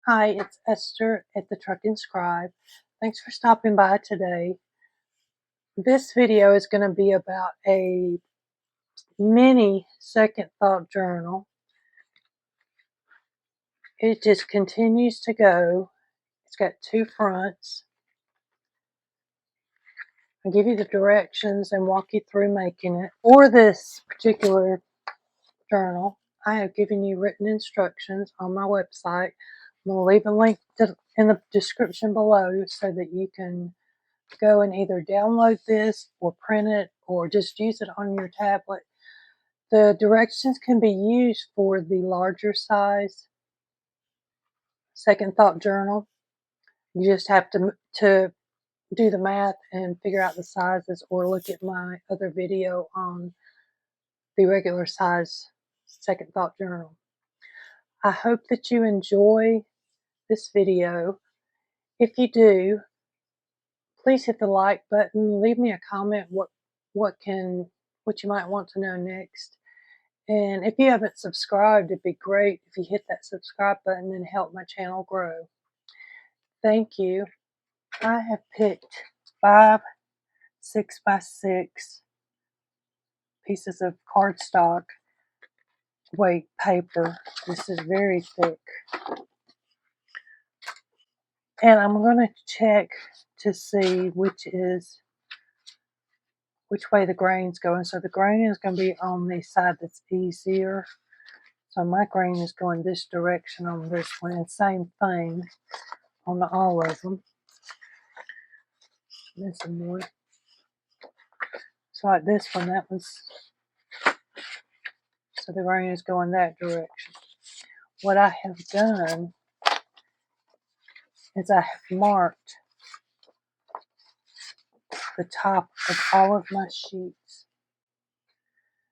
Hi, it's Esther at the Truck and Scribe. Thanks for stopping by today. This video is going to be about a mini second thought journal. It just continues to go. It's got two fronts. I'll give you the directions and walk you through making it. For this particular journal, I have given you written instructions on my website. I'm going to leave a link in the description below so that you can go and either download this or print it or just use it on your tablet. The directions can be used for the larger size second thought journal. You just have to do the math and figure out the sizes or look at my other video on the regular size second thought journal. I hope that you enjoy this video. If you do, please hit the like button. Leave me a comment what you might want to know next. And if you haven't subscribed, it'd be great if you hit that subscribe button and help my channel grow. Thank you. I have picked 5 6x6 pieces of cardstock weight paper. This is very thick. And I'm going to check to see which way the grain's going. So the grain is going to be on the side that's easier. So my grain is going this direction on this one, and same thing on all of them. Missing one. So like this one, so the grain is going that direction. What I have done is I have marked the top of all of my sheets.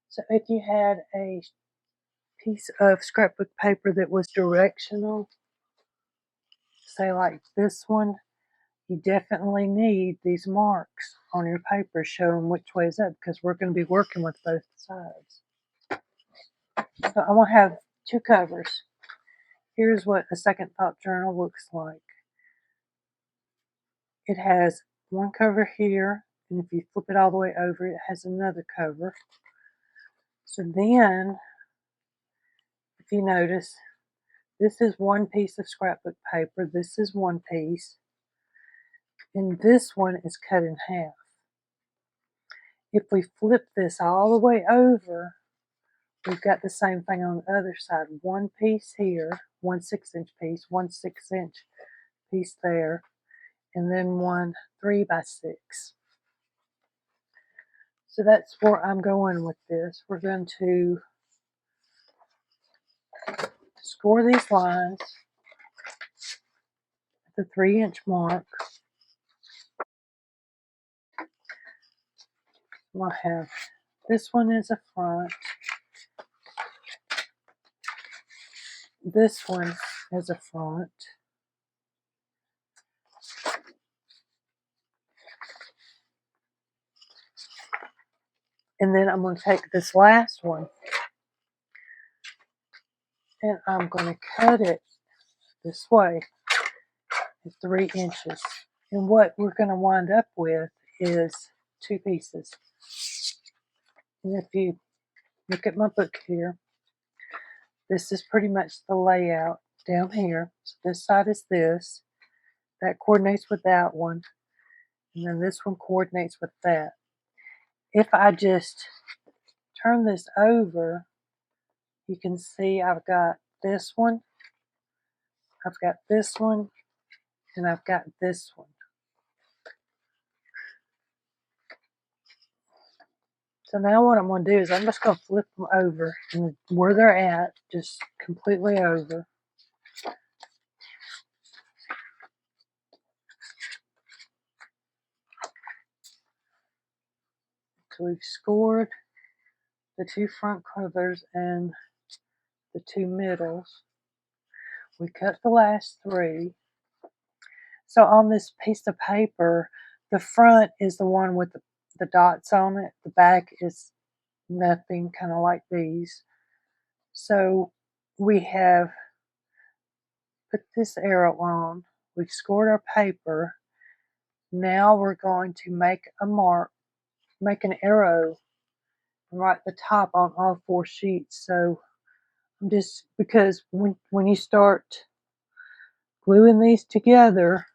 So if you had a piece of scrapbook paper that was directional, say like this one, you definitely need these marks on your paper showing which way is up, because we're going to be working with both sides. So I will have 2 covers. Here's what a second thought journal looks like. It has one cover here, and if you flip it all the way over, it has another cover. So then, if you notice, this is one piece of scrapbook paper, this is one piece, and this one is cut in half. If we flip this all the way over, we've got the same thing on the other side. One piece here, 1 6-inch piece, 1 6-inch piece there, and then one 3x6. So that's where I'm going with this. We're going to score these lines at the 3-inch mark. We'll have this one is a front. This one is a front. And then I'm going to take this last one and I'm going to cut it this way at 3 inches. And what we're going to wind up with is 2 pieces. And if you look at my book here, this is pretty much the layout down here. So this side is this. That coordinates with that one. And then this one coordinates with that. If I just turn this over, you can see I've got this one, I've got this one, and I've got this one. So now what I'm going to do is I'm just going to flip them over, and where they're at, just completely over. So we've scored the 2 front covers and the 2 middles. We cut the last 3. So on this piece of paper, the front is the one with the dots on it. The back is nothing, kind of like these. So we have put this arrow on. We've scored our paper. Now we're going to make a mark, make an arrow right at the top on all 4 sheets. So I'm just, because when you start gluing these together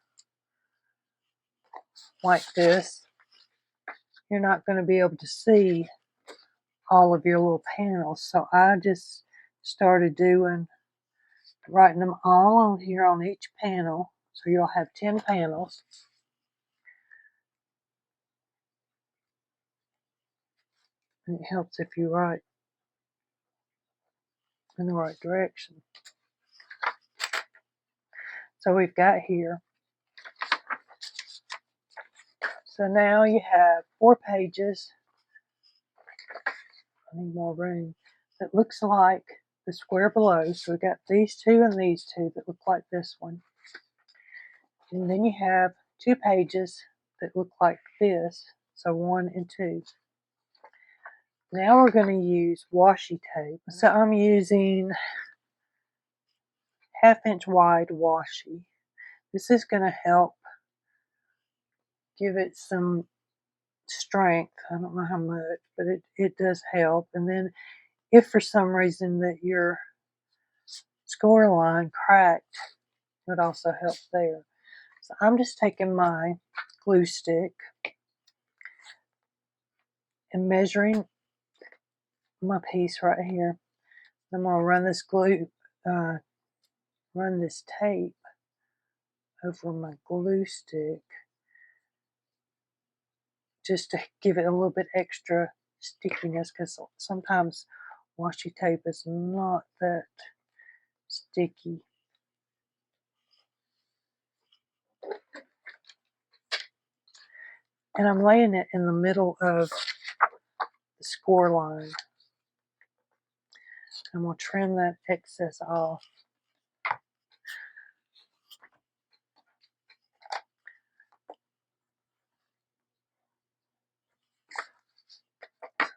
like this, you're not going to be able to see all of your little panels. So I just started writing them all on here on each panel. So you'll have 10 panels. And it helps if you write in the right direction. So we've got here. So now you have 4 pages. I need more room. That looks like the square below. So we've got these 2 and these 2 that look like this one. And then you have 2 pages that look like this. So 1 and 2. Now we're going to use washi tape. So I'm using 1/2 inch wide washi. This is going to help give it some strength. I don't know how much, but it does help. And then if for some reason that your score line cracked, it would also help there. So I'm just taking my glue stick and measuring my piece right here. I'm going to run this run this tape over my glue stick just to give it a little bit extra stickiness, because sometimes washi tape is not that sticky. And I'm laying it in the middle of the score line. I'm going to trim that excess off.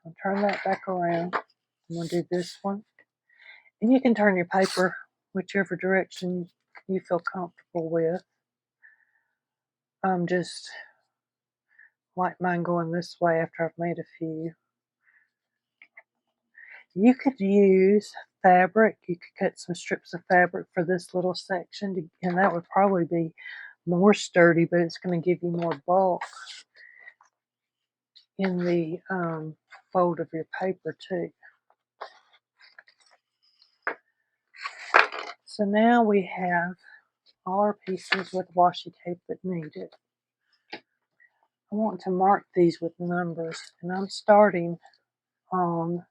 I'll turn that back around. I'm going to do this one. And you can turn your paper whichever direction you feel comfortable with. I'm just like mine going this way after I've made a few. You could use fabric. You could cut some strips of fabric for this little section, and that would probably be more sturdy, but it's going to give you more bulk in the fold of your paper too. So now we have all our pieces with washi tape that need it. I want to mark these with numbers, and I'm starting on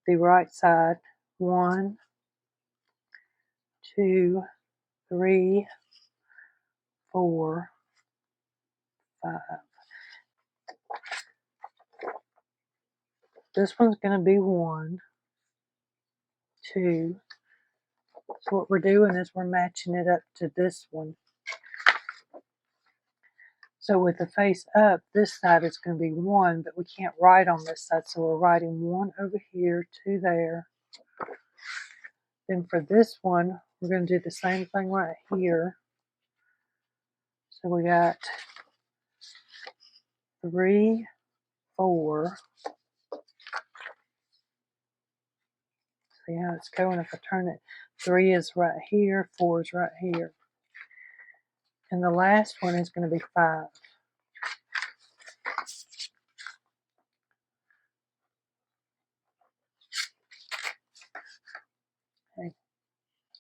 the right side. 1, 2, 3, 4, 5. This one's going to be 1, 2. So what we're doing is we're matching it up to this one. So with the face up, this side is going to be 1, but we can't write on this side, so we're writing 1 over here, 2 there. Then for this one, we're going to do the same thing right here. So we got 3, 4. See how it's going if I turn it. 3 is right here, 4 is right here. And the last one is going to be 5. Okay.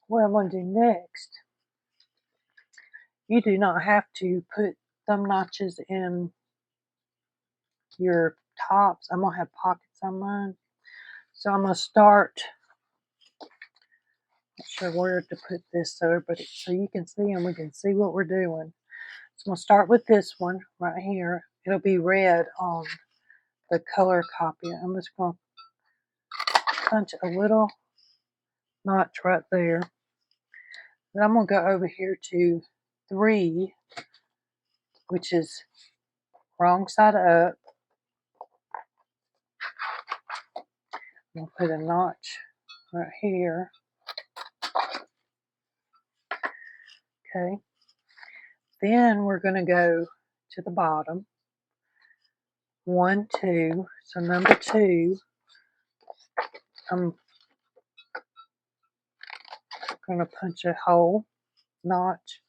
What I'm going to do next, you do not have to put thumb notches in your tops. I'm going to have pockets on mine. So I'm going to start, not sure where to put this so you can see and we can see what we're doing. So I'm going to start with this one right here. It'll be red on the color copy. I'm just going to punch a little notch right there. Then I'm going to go over here to 3, which is wrong side up. I'm going to put a notch right here. Okay. Then we're going to go to the bottom. 1, 2. So number 2, I'm going to punch a hole, notch.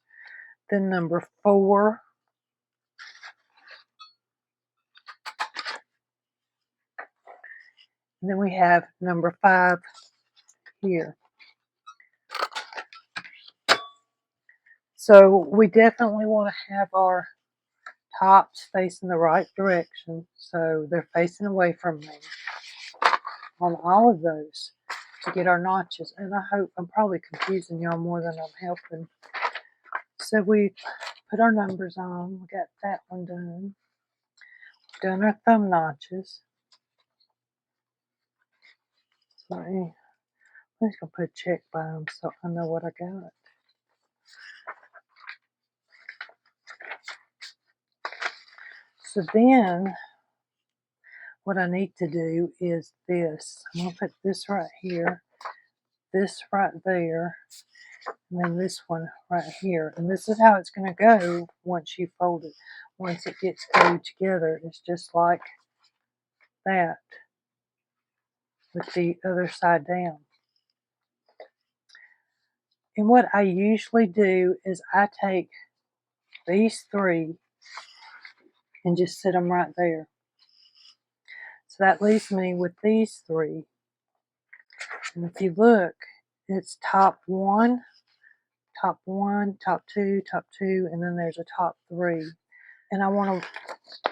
Then number 4. And then we have number 5 here. So we definitely want to have our tops facing the right direction, so they're facing away from me on all of those to get our notches. And I hope I'm probably confusing y'all more than I'm helping. So we put our numbers on. We got that one done. Done our thumb notches. So I'm just gonna put a check by them so I know what I got. So then what I need to do is this. I'm going to put this right here, this right there, and then this one right here. And this is how it's going to go once you fold it. Once it gets glued together, it's just like that with the other side down. And what I usually do is I take these 3 and just sit them right there. So that leaves me with these 3. And if you look, it's top 1, top 1, top 2, top 2, and then there's a top 3. And I want to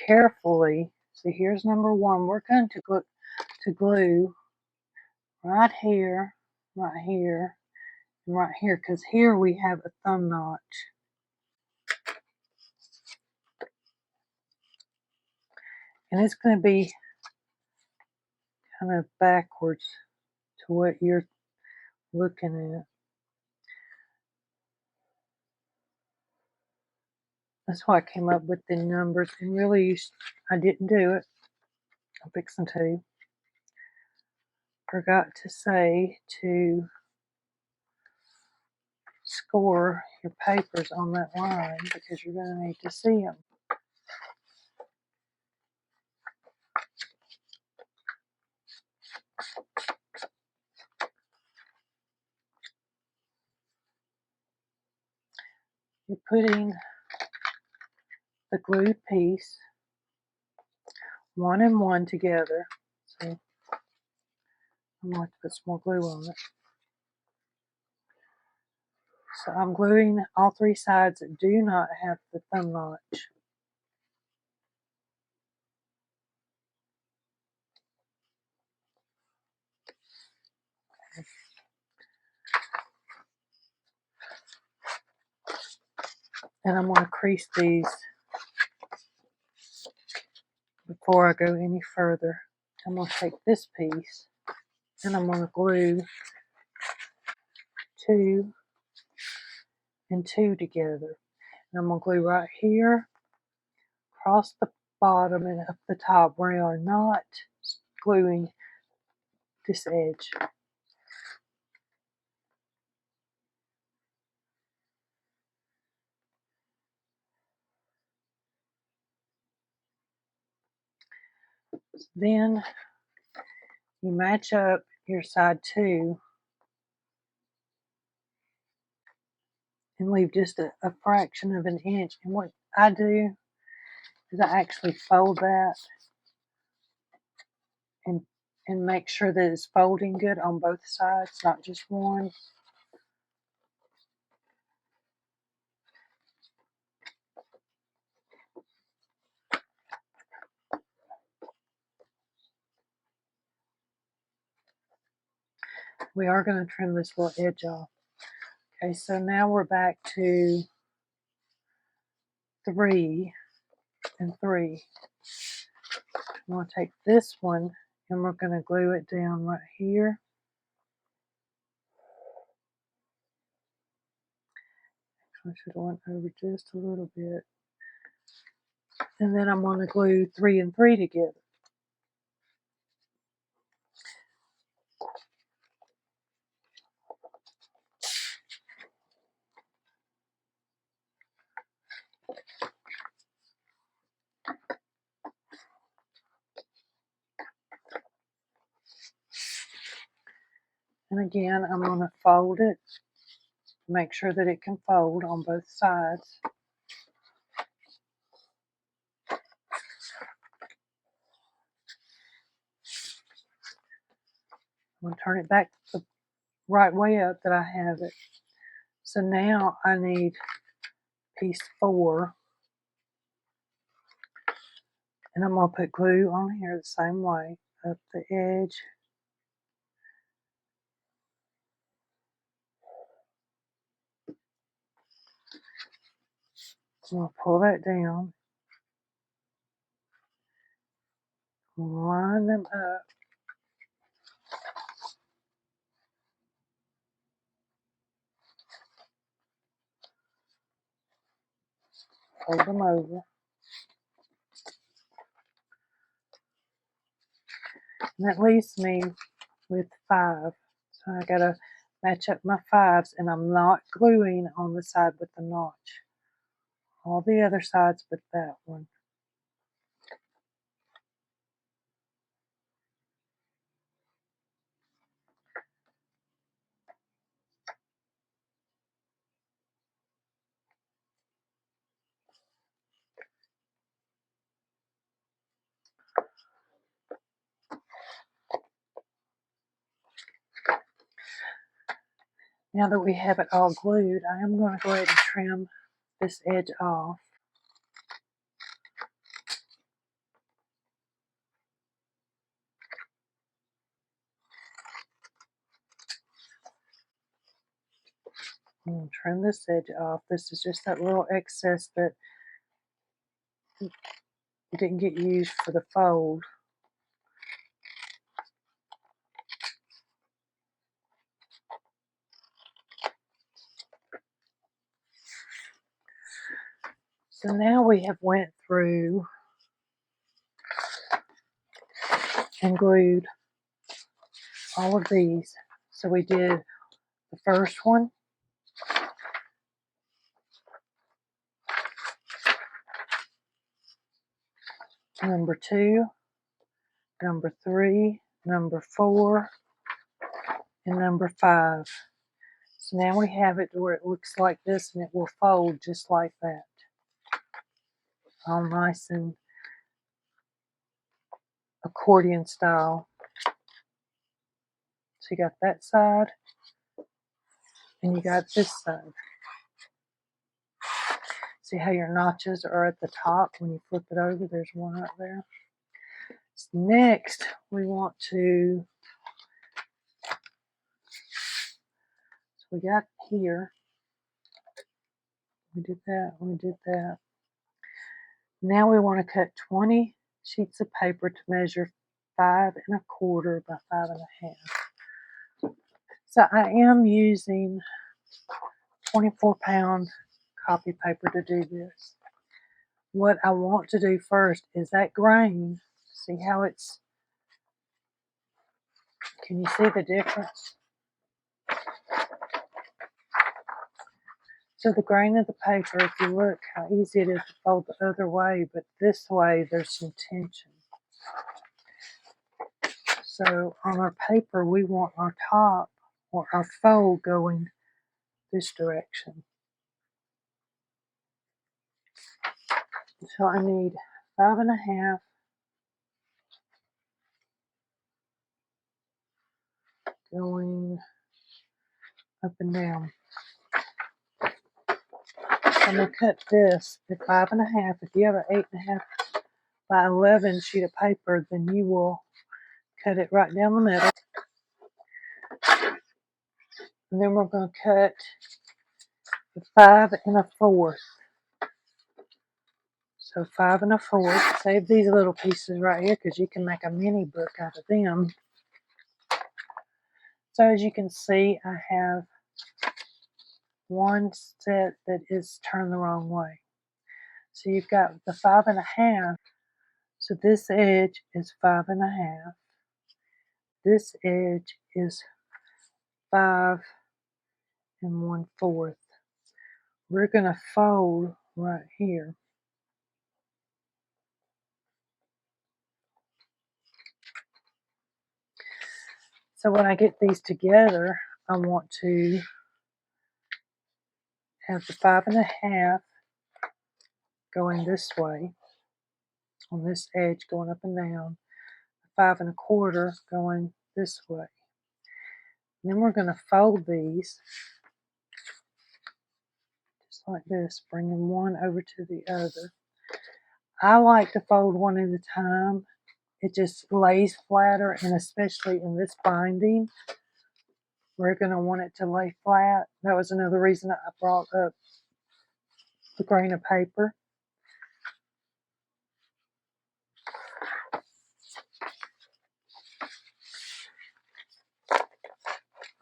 carefully, see here's number 1. We're going to glue right here, and right here, because here we have a thumb notch. And it's going to be kind of backwards to what you're looking at. That's why I came up with the numbers, and really I didn't do it. I'm fixing to. Forgot to say to score your papers on that line because you're going to need to see them. You're putting the glued piece 1 and 1 together. See, I'm going to put some more glue on it. So I'm gluing all 3 sides that do not have the thumb notch. And I'm going to crease these before I go any further. I'm going to take this piece and I'm going to glue 2 and 2 together. And I'm going to glue right here, across the bottom and up the top. We are not gluing this edge. Then you match up your side 2 and leave just a fraction of an inch. And what I do is I actually fold that and make sure that it's folding good on both sides, not just one. We are going to trim this little edge off. Okay, so now we're back to 3 and 3. I'm going to take this one and we're going to glue it down right here. I should have went over just a little bit. And then I'm going to glue 3 and 3 together. And again, I'm going to fold it, make sure that it can fold on both sides. I'm going to turn it back the right way up that I have it. So now I need piece 4. And I'm going to put glue on here the same way, up the edge. I'm going to pull that down. Line them up. Fold them over. And that leaves me with 5. So I got to match up my 5s, and I'm not gluing on the side with the notch. All the other sides but that one. Now that we have it all glued, I am going to go ahead and trim this edge off. I'm going to trim this edge off. This is just that little excess that didn't get used for the fold. So now we have went through and glued all of these. So we did the first one, number 2, number 3, number 4, and number 5. So now we have it where it looks like this, and it will fold just like that. All nice and accordion style. So you got that side, and you got this side. See how your notches are at the top when you flip it over? There's one right there. So next, we want to, so we got here, we did that, we did that. Now we want to cut 20 sheets of paper to measure 5 1/4 by 5 1/2. So I am using 24-pound copy paper to do this. What I want to do first is that grain. See how it's, can you see the difference? So the grain of the paper, if you look how easy it is to fold the other way, but this way there's some tension. So on our paper, we want our top or our fold going this direction. So I need 5 1/2 going up and down. I'm going to cut this at 5 1/2. If you have an 8 1/2 by 11 sheet of paper, then you will cut it right down the middle. And then we're going to cut the 5 1/4. So 5 1/4. Save these little pieces right here because you can make a mini book out of them. So as you can see, I have one set that is turned the wrong way. So you've got the 5 1/2. So this edge is 5 1/2. This edge is 5 1/4. We're going to fold right here. So when I get these together, I want to have the 5.5 going this way on this edge, going up and down, 5.25 going this way. And then we're going to fold these just like this, bringing one over to the other. I like to fold one at a time. It just lays flatter, and especially in this binding, we're going to want it to lay flat. That was another reason I brought up the grain of paper.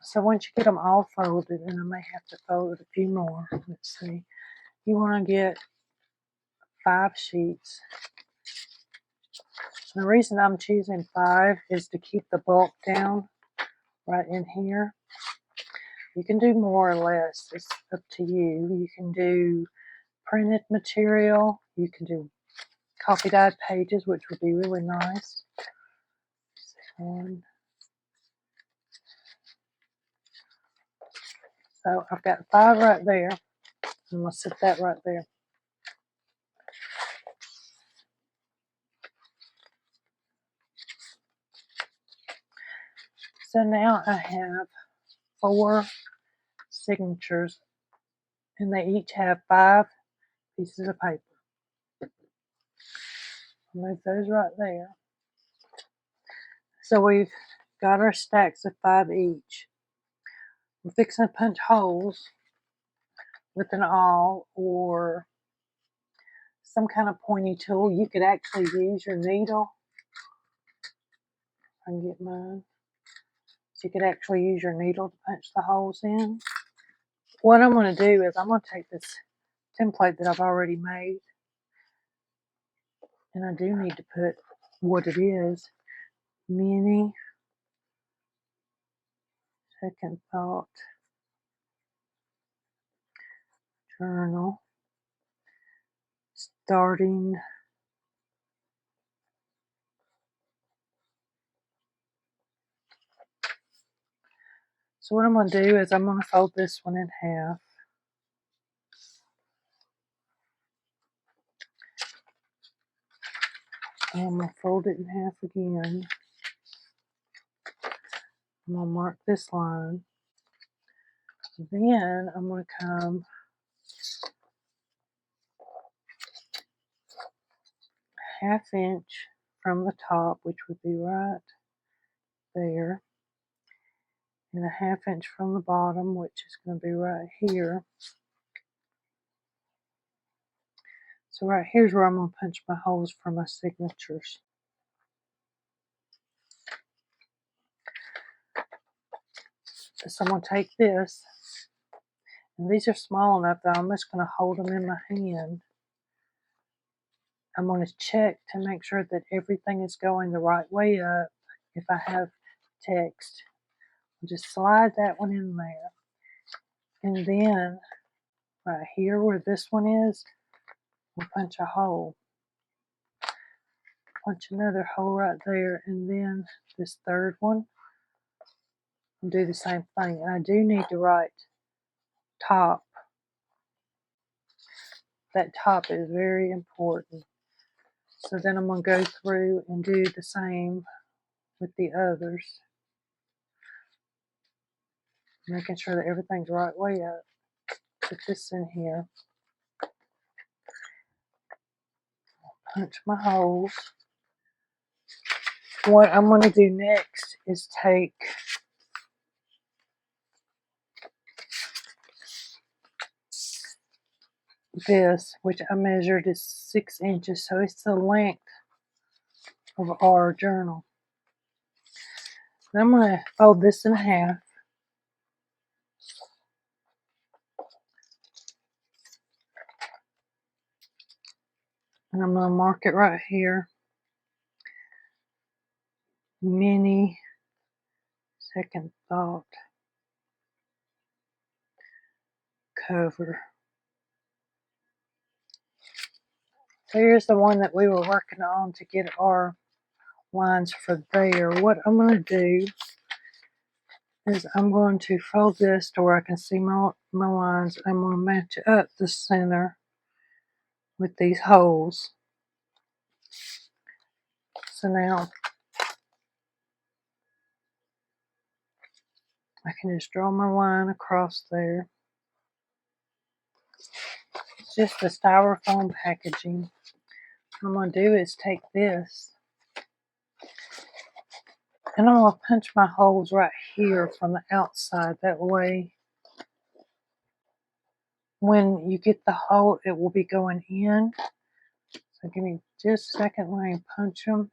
So once you get them all folded, and I may have to fold a few more, let's see. You want to get 5 sheets. And the reason I'm choosing 5 is to keep the bulk down right in here. You can do more or less, it's up to you. You can do printed material, you can do copy dyed pages, which would be really nice. And so I've got 5 right there. I'm going to set that right there. So now I have 4 signatures, and they each have 5 pieces of paper. I'll move those right there. So we've got our stacks of 5 each. We're fixing to punch holes with an awl or some kind of pointy tool. You could actually use your needle. I can get mine. So you could actually use your needle to punch the holes in. What I'm going to do is I'm going to take this template that I've already made, and I do need to put what it is. Mini second thought journal starting. So what I'm going to do is I'm going to fold this one in half. And I'm going to fold it in half again. I'm going to mark this line. Then I'm going to come ½ inch from the top, which would be right there, and ½ inch from the bottom, which is going to be right here. So right here's where I'm going to punch my holes for my signatures. So I'm going to take this, and these are small enough that I'm just going to hold them in my hand. I'm going to check to make sure that everything is going the right way up. If I have text, I'll just slide that one in there. And then right here where this one is, we'll punch a hole. Punch another hole right there, and then this third one, I'll do the same thing. And I do need to write top. That top is very important. So then I'm going to go through and do the same with the others, making sure that everything's right way up. Put this in here. Punch my holes. What I'm going to do next is take this, which I measured is 6 inches, so it's the length of our journal. Then I'm going to fold this in half. And I'm going to mark it right here. Mini second thought cover. So here's the one that we were working on to get our lines for there. What I'm going to do is I'm going to fold this to where I can see my lines. I'm going to match up the center with these holes. So now I can just draw my line across there. It's just the styrofoam packaging. What I'm going to do is take this and I'm going to punch my holes right here from the outside. That way, when you get the hole, it will be going in. So give me just a second while I punch them.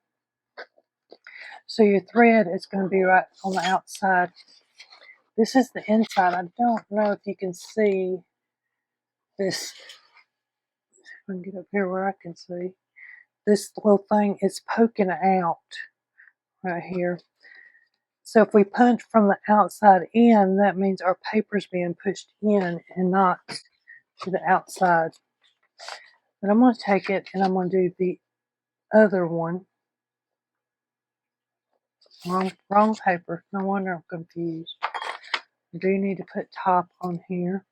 So your thread is going to be right on the outside. This is the inside. I don't know if you can see this. If I can get up here where I can see. This little thing is poking out right here. So if we punch from the outside in, that means our paper's being pushed in and not to the outside. But I'm going to take it and I'm going to do the other one. Wrong paper. No wonder I'm confused. I do need to put top on here.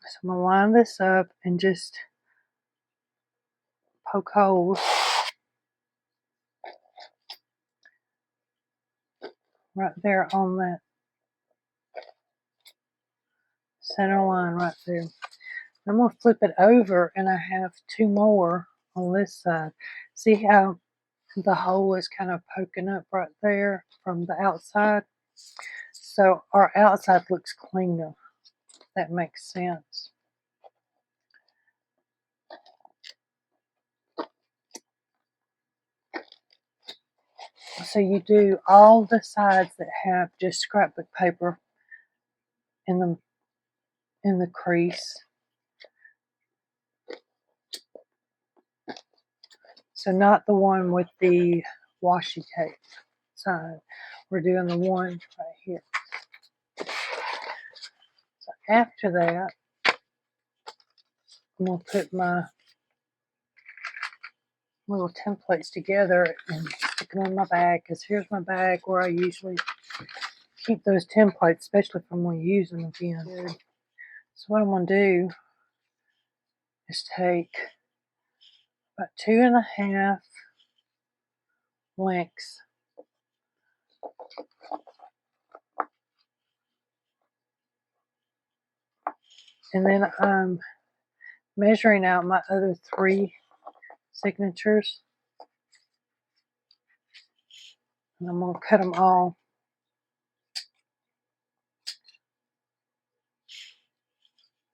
So I'm going to line this up and just poke holes right there on that center line right there. I'm going to flip it over and I have two more on this side. See how the hole is kind of poking up right there from the outside? So our outside looks cleaner. That makes sense. So you do all the sides that have just scrapbook paper in the crease. So not the one with the washi tape side. We're doing the one right here. So after that, I'm going to put my little templates together and stick them in my bag, because here's my bag where I usually keep those templates, especially if I'm going to use them again. So what I'm going to do is take about 2.5 lengths and then I'm measuring out my other 3 signatures, and I'm going to cut them all.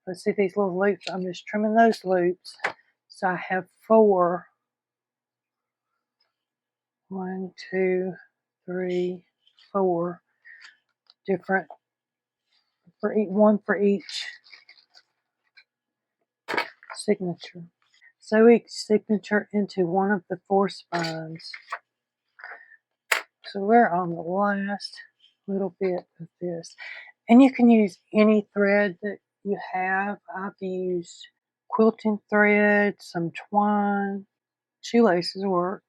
Let's see these little loops. I'm just trimming those loops. So I have 4. 1, 2, 3, 4 different, one for each signature. Sew each signature into one of the 4 spines. So we're on the last little bit of this. And you can use any thread that you have. I've used quilting thread, some twine. Shoelaces work.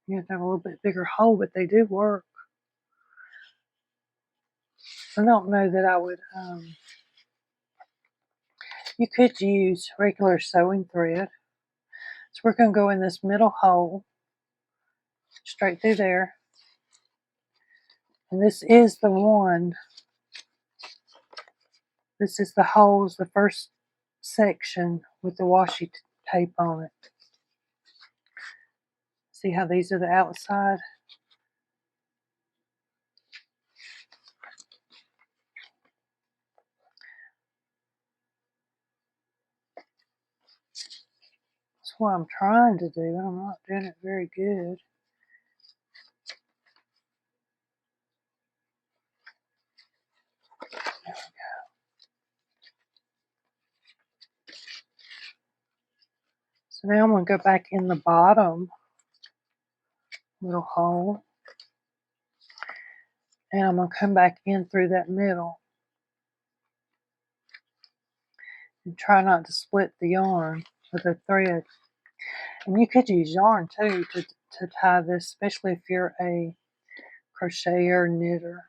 You have to have a little bit bigger hole, but they do work. I don't know that I would, you could use regular sewing thread. So we're going to go in this middle hole, straight through there. And this is the one. This is the holes, the first section with the washi tape on it. See how these are the outside? That's what I'm trying to do, and I'm not doing it very good. There we go. So now I'm going to go back in the bottom little hole, and I'm going to come back in through that middle and try not to split the yarn or the thread. And you could use yarn too to tie this, especially if you're a crocheter, knitter.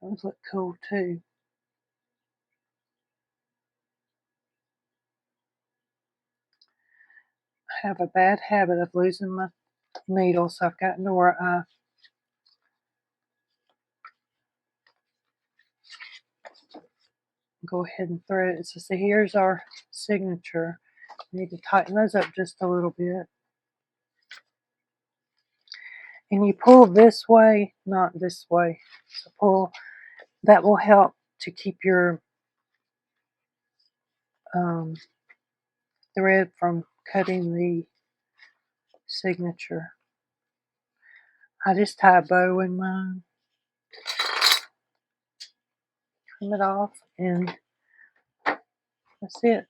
Those look cool too. I have a bad habit of losing my needle, so I've gotten to where I go ahead and thread it. So see, here's our signature. We need to tighten those up just a little bit. And you pull this way, not this way. So pull, that will help to keep your thread from cutting the signature. I just tie a bow in mine, trim it off, and that's it.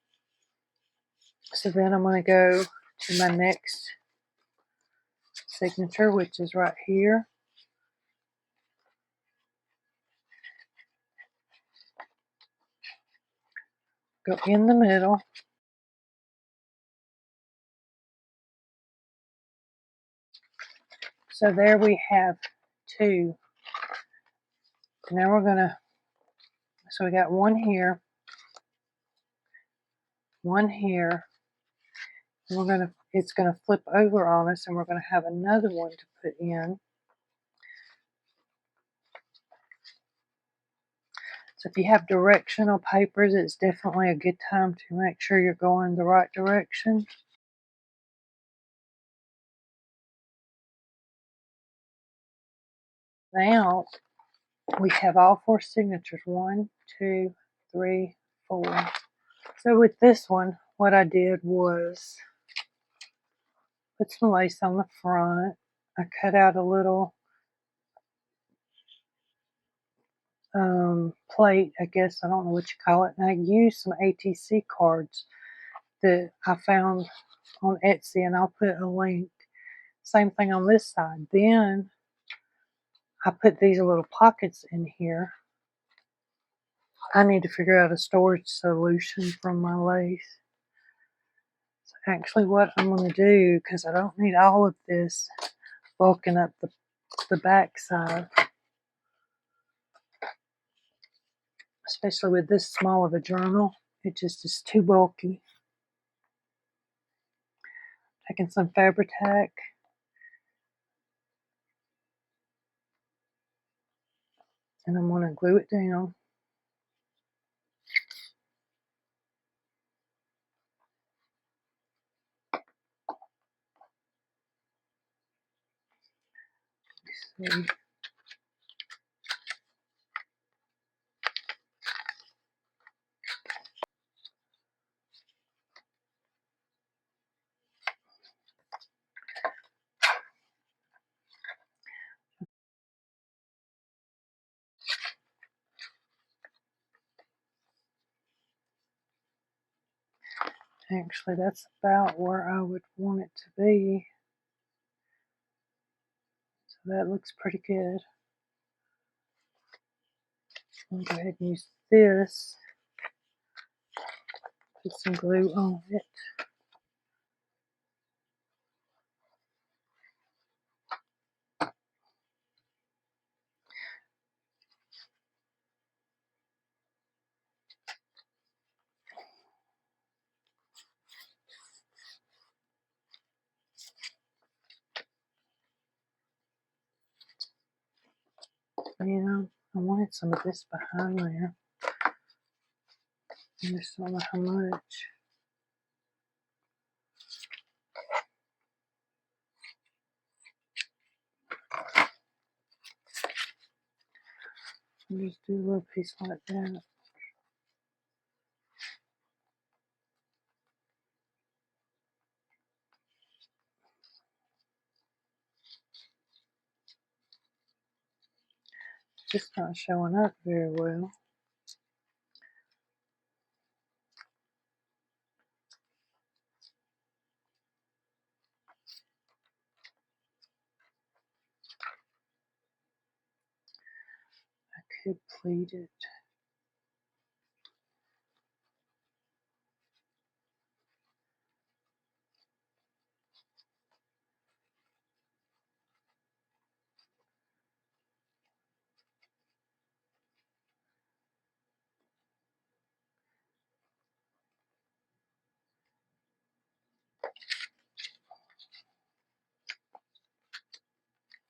So then I'm going to go to my next signature, which is right here. Go in the middle. So there we have two. Now we're going to, so we got one here, and we're going to, it's going to flip over on us, and we're going to have another one to put in. So if you have directional papers, it's definitely a good time to make sure you're going the right direction. Now we have all four signatures. 1, 2, 3, 4. So with this one, what I did was put some lace on the front. I cut out a little plate, I guess, I don't know what you call it, and I used some ATC cards that I found on Etsy, and I'll put a link. Same thing on this side. Then I put these little pockets in here. I need to figure out a storage solution from my lace. So actually what I'm going to do, because I don't need all of this bulking up the back side, especially with this small of a journal, it just is too bulky. Taking some Fabri-Tac, and I'm going to glue it down. Let's see. Actually, that's about where I would want it to be. So that looks pretty good. I'll go ahead and use this. Put some glue on it. Yeah, I wanted some of this behind there. I just don't know how much. I'll just do a little piece like that. It's just not showing up very well. I could pleat it.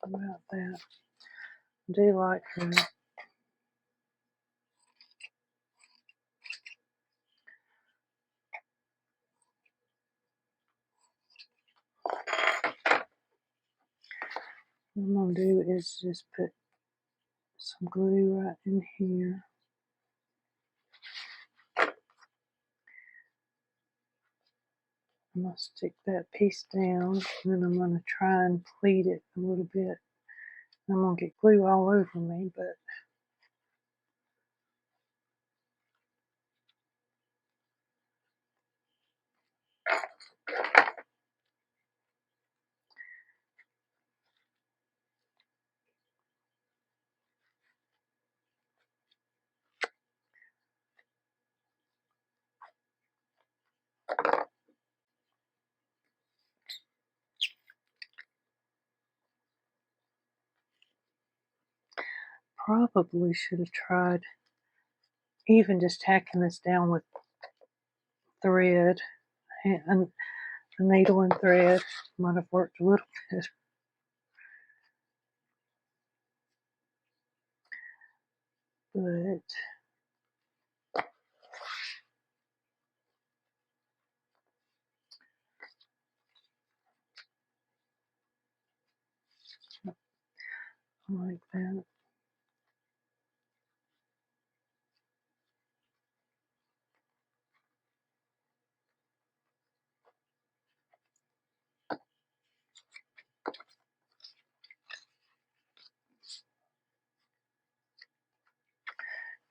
about that. I do like that. What I'm going to do is just put some glue right in here. I'm going to stick that piece down, and then I'm going to try and pleat it a little bit. I'm going to get glue all over me, but probably should have tried even just tacking this down with thread, and a needle and thread might have worked a little bit. But like that.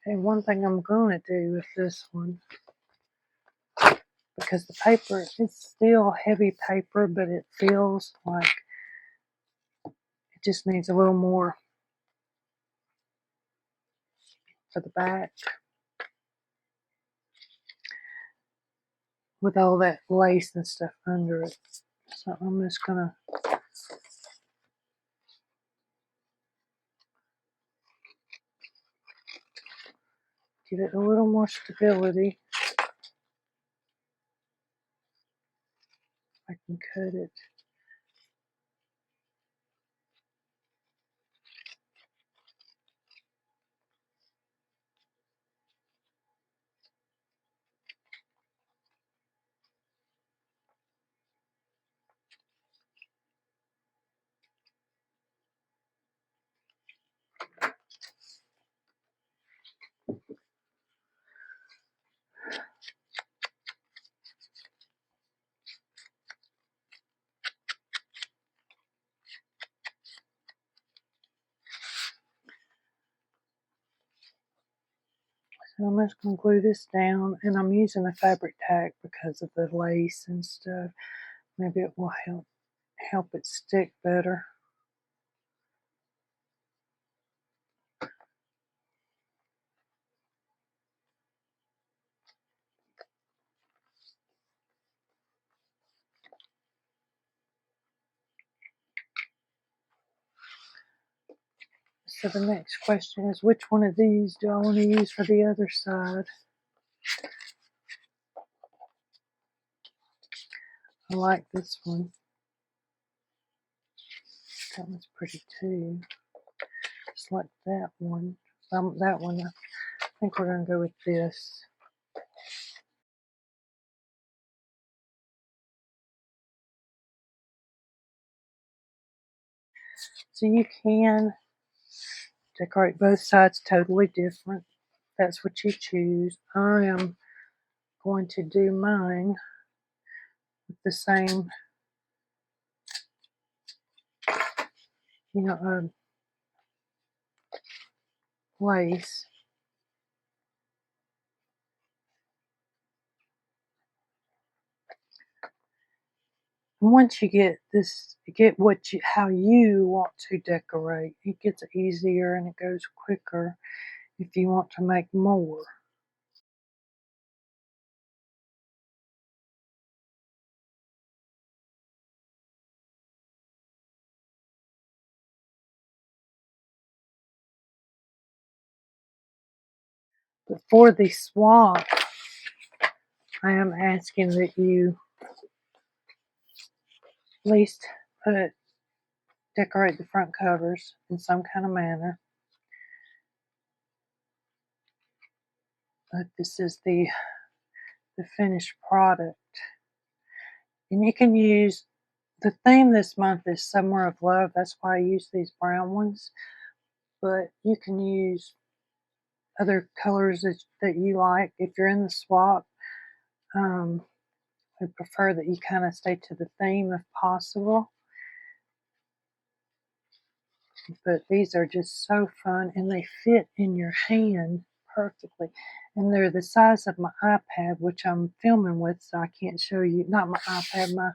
And one thing I'm going to do with this one, because the paper is still heavy paper, but it feels like it just needs a little more for the back with all that lace and stuff under it. So I'm just going to give it a little more stability. I can cut it. So I'm just going to glue this down, and I'm using a fabric tack because of the lace and stuff. Maybe it will help it stick better. So the next question is, which one of these do I want to use for the other side? I like this one. That one's pretty too. Just like that one. That one, I think we're going to go with this. So you can decorate both sides totally different. That's what you choose. I am going to do mine with the same, lace. And once you get how you want to decorate, it gets easier and it goes quicker if you want to make more. But for the swap, I am asking that you at least put decorate the front covers in some kind of manner. But this is the finished product. And you can use, the theme this month is Summer of Love. That's why I use these brown ones. But you can use other colors that you like. If you're in the swap, I prefer that you kind of stay to the theme if possible. But these are just so fun, and they fit in your hand perfectly. And they're the size of my iPad, which I'm filming with, so I can't show you. Not my iPad, my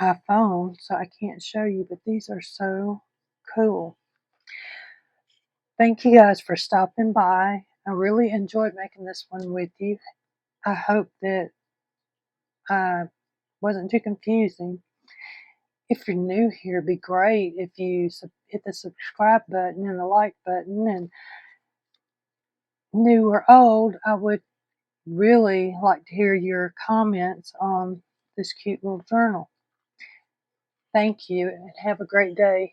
iPhone, so I can't show you, but these are so cool. Thank you guys for stopping by. I really enjoyed making this one with you. I hope that I wasn't too confusing. If you're new here, it'd be great if you hit the subscribe button and the like button. And new or old, I would really like to hear your comments on this cute little journal. Thank you, and have a great day.